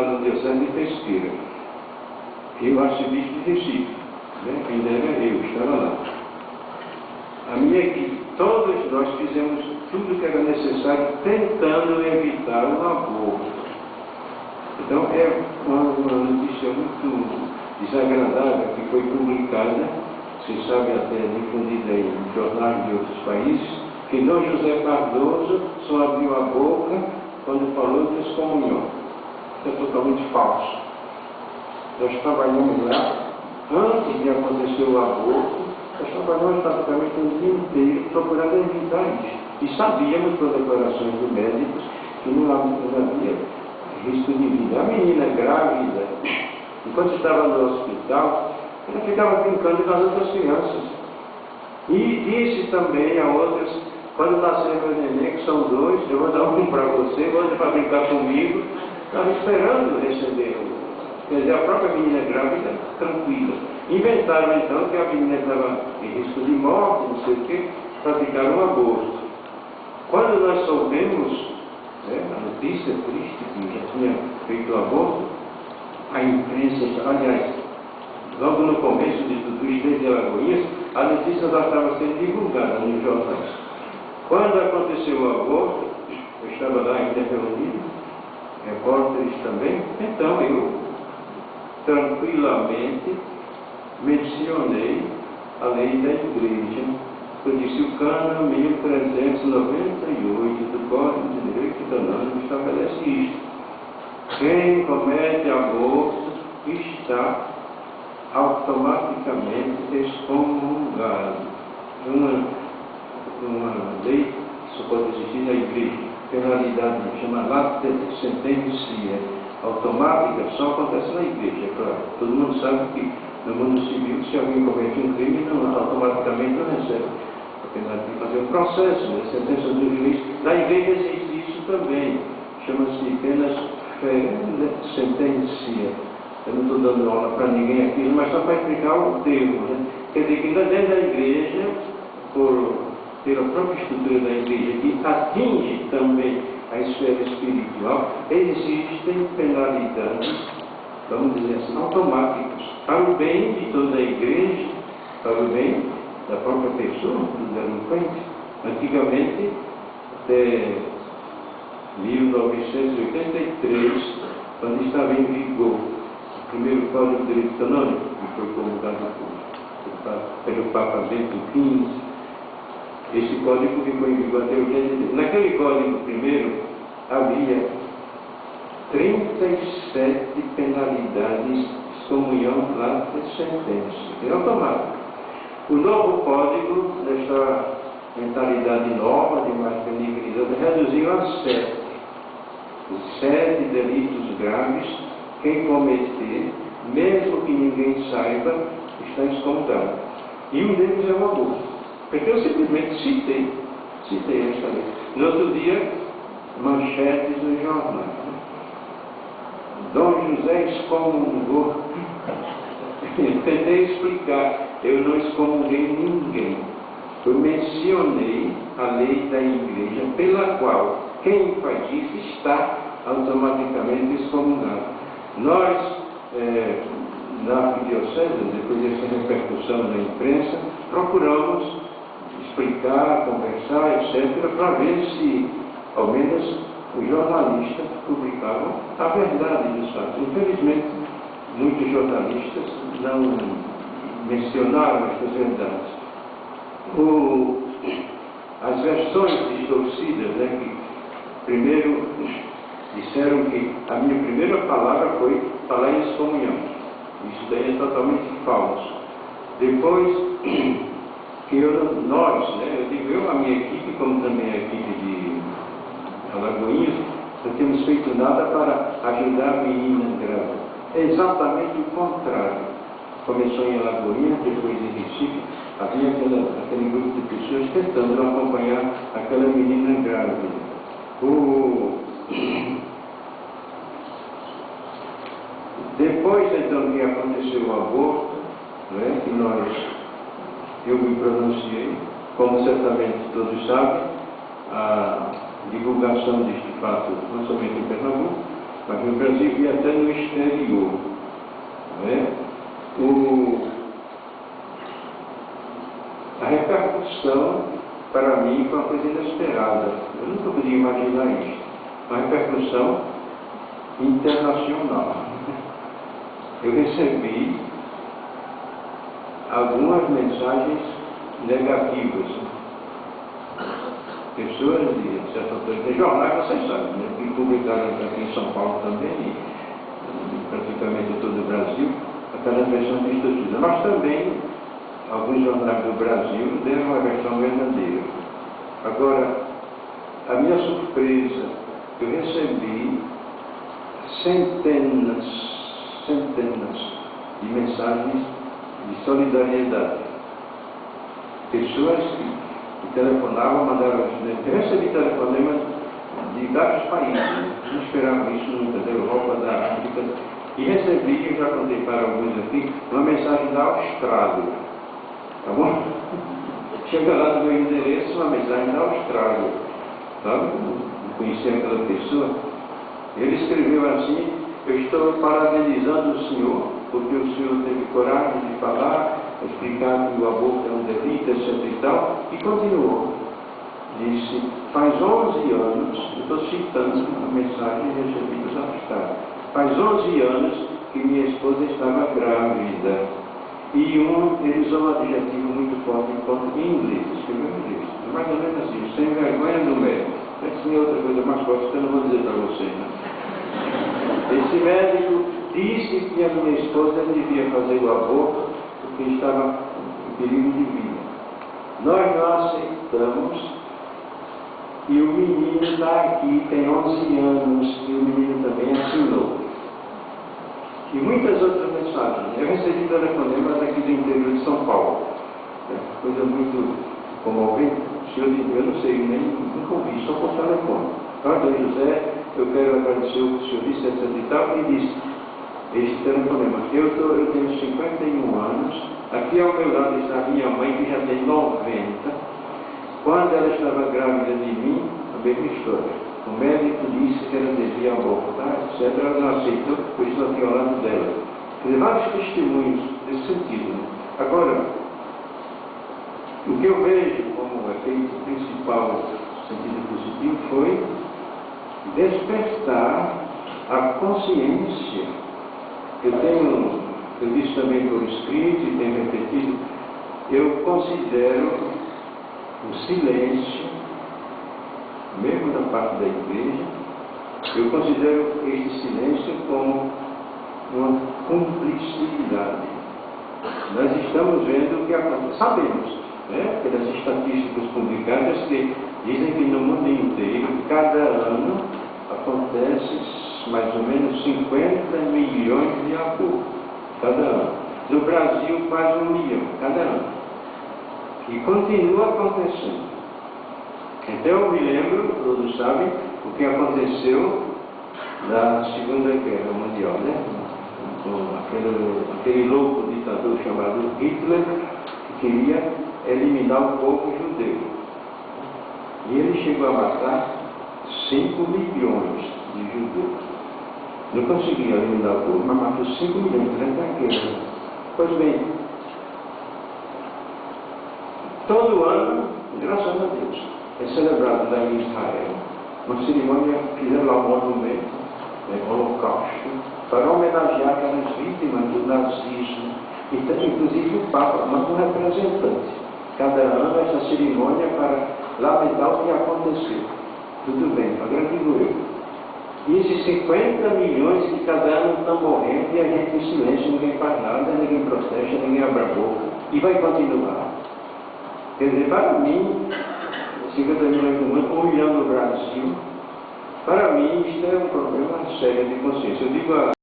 no diocese de Pesqueira, e o arcebispo de Recife, né? Ainda era eu, estava lá. A minha equipe, todos nós fizemos tudo que era necessário tentando evitar o aborto. Então é uma notícia muito desagradável que foi publicada, se sabe até difundida em jornais de outros países, que Dom José Cardoso só abriu a boca quando falou de excomunhão. Isso é totalmente falso. Nós trabalhamos lá, antes de acontecer o aborto, nós trabalhamos praticamente o dia inteiro procurando evitar isso. E sabíamos, por declarações de médicos, que não havia risco de vida. A menina grávida, enquanto estava no hospital, ela ficava brincando com as outras crianças. E disse também a outras, quando nascer meu neném, que são dois, eu vou dar um para você, outro para brincar comigo. Estava esperando receber. Quer dizer, a própria menina grávida, tranquila. Inventaram então que a menina estava em risco de morte, não sei o quê, praticaram um aborto. Quando nós soubemos, né, a notícia triste que já tinha feito o aborto, a imprensa, aliás, logo no começo de tudo isso, desde Alagoinhas, a notícia já estava sendo divulgada nos jornais. Quando aconteceu o aborto, eu estava lá ainda reunido, repórteres também, então eu tranquilamente mencionei a lei da Igreja. Eu disse: o cânone 1398 do Código de Direito Canônico estabelece isto. Quem comete aborto está automaticamente excomungado. Uma lei que só pode existir na Igreja, penalidade chama lata sentencia, automática, só acontece na Igreja, é claro. Todo mundo sabe que no mundo civil, se alguém comete um crime, não, automaticamente não recebe a penalidade de fazer um processo, a sentença do juiz. Na Igreja existe isso também, chama-se penas sentencia. Eu não estou dando aula para ninguém aqui, mas só para explicar o termo, né? Quer dizer que dentro da Igreja, pela própria estrutura da Igreja, que atinge também a esfera espiritual, existem penalidades, vamos dizer assim, automáticas, para o bem de toda a Igreja, para o bem da própria pessoa, do delinquente. Antigamente, até 1983, quando estava em vigor o primeiro Código de Direito Canônico, que foi promulgado pelo Papa Bento XV, esse código ficou em vigor até 83. Naquele código primeiro havia 37 penalidades de excomunhão lá de sentença, é automático. O novo código, nesta mentalidade nova de mais benignidade, reduziu a 7. Os 7 delitos graves, quem cometer, mesmo que ninguém saiba, está excomungado. E um deles é o aborto. Porque eu simplesmente citei esta lei. No outro dia, manchetes nos jornais. Dom José excomungou. Tentei explicar, eu não excomunguei ninguém. Eu mencionei a lei da Igreja, pela qual quem faz isso está automaticamente excomungado. Nós, na arquidiocese, depois dessa repercussão na imprensa, procuramos explicar, conversar, etc., para ver se, ao menos, os jornalistas publicavam a verdade dos fatos. Infelizmente, muitos jornalistas não mencionaram estas verdades. As versões distorcidas, né, que primeiro disseram que a minha primeira palavra foi falar em excomunhão. Isso daí é totalmente falso. Depois que nós, né, eu digo eu, a minha equipe, como também a equipe de Alagoinhas, não temos feito nada para ajudar a menina grávida. É exatamente o contrário. Começou em Alagoinhas, depois em Recife, havia aquele grupo de pessoas tentando acompanhar aquela menina grávida. Depois, então, que aconteceu o aborto, né, que eu me pronunciei, como certamente todos sabem, a divulgação deste fato, não somente em Pernambuco, mas no Brasil e até no exterior. Né? A repercussão, para mim, foi uma coisa inesperada. Eu nunca podia imaginar isso. Uma repercussão internacional. Eu recebi algumas mensagens negativas. Pessoas de certa altura, de jornais, vocês sabem, né? Que publicaram aqui em São Paulo também, e praticamente todo o Brasil, aquela versão distorcida. Mas também, alguns jornais do Brasil deram uma versão verdadeira. Agora, a minha surpresa, eu recebi centenas de mensagens de solidariedade. Pessoas que telefonavam, mandaram. Eu recebi telefonemas de vários países, não esperava isso nunca, da Europa, da África, e recebi, eu já contei para alguns aqui, uma mensagem da Austrália. Tá bom? Chega lá no meu endereço, uma mensagem da Austrália. Sabe? Não conhecia aquela pessoa. Ele escreveu assim: eu estou parabenizando o senhor, porque o senhor teve coragem de falar, explicar que o aborto é um delito, etc. e tal, e continuou. Disse: faz 11 anos, eu estou citando a mensagem recebida da Austrália, faz 11 anos que minha esposa estava grávida. E ele usou um adjetivo muito forte em inglês, escreveu em inglês, mais ou menos assim, sem vergonha no médico. Essa é outra coisa mais forte que eu não vou dizer para vocês, né? Esse médico disse que a minha esposa devia fazer o aborto porque estava em perigo de vida. Nós não aceitamos, e o menino está aqui, tem 11 anos, e o menino também assinou. E muitas outras mensagens. Eu recebi telefonemas aqui do interior de São Paulo. Coisa muito comovente. O senhor disse: eu não sei, nunca ouvi, só por telefone. Olha, José, eu quero agradecer o que o senhor disse, etc. e tal, e disse este telefonema: eu tenho 51 anos, aqui ao meu lado está a minha mãe, que já tem 90. Quando ela estava grávida de mim, a mesma história. O médico disse que ela devia abortar, etc. Ela não aceitou, eu estou aqui ao lado dela. Quer dizer, vários testemunhos nesse sentido. Né? Agora, o que eu vejo como efeito principal, sentido positivo, foi despertar a consciência. Eu disse também por escrito e tenho repetido, eu considero o silêncio, mesmo da parte da igreja, eu considero este silêncio como uma cumplicidade. Nós estamos vendo o que acontece. Sabemos, né, pelas estatísticas publicadas, que dizem que no mundo inteiro, cada ano, acontece mais ou menos 50 milhões de abortos, cada ano. No Brasil, quase 1 milhão, cada ano. E continua acontecendo. Então eu me lembro, todos sabem, o que aconteceu na Segunda Guerra Mundial, né? Com aquele louco ditador chamado Hitler, que queria eliminar o povo judeu. E ele chegou a matar 5 milhões de judeus. Não conseguia eliminar o povo, mas matou 5 milhões durante a guerra. Pois bem, todo ano, graças a Deus, é celebrado lá em Israel uma cerimônia, fizeram lá um monumento, Holocausto, para homenagear aquelas vítimas do nazismo. Então, inclusive o Papa manda um representante cada ano essa cerimônia para lamentar o que aconteceu. Tudo bem, agora digo eu. E esses 50 milhões que cada ano estão morrendo e a gente em silêncio, ninguém faz nada, ninguém protesta, ninguém abre a boca, e vai continuar. Quer dizer, para mim, 50 milhões no mundo, 1 milhão no Brasil, para mim isto é um problema sério de consciência. Eu digo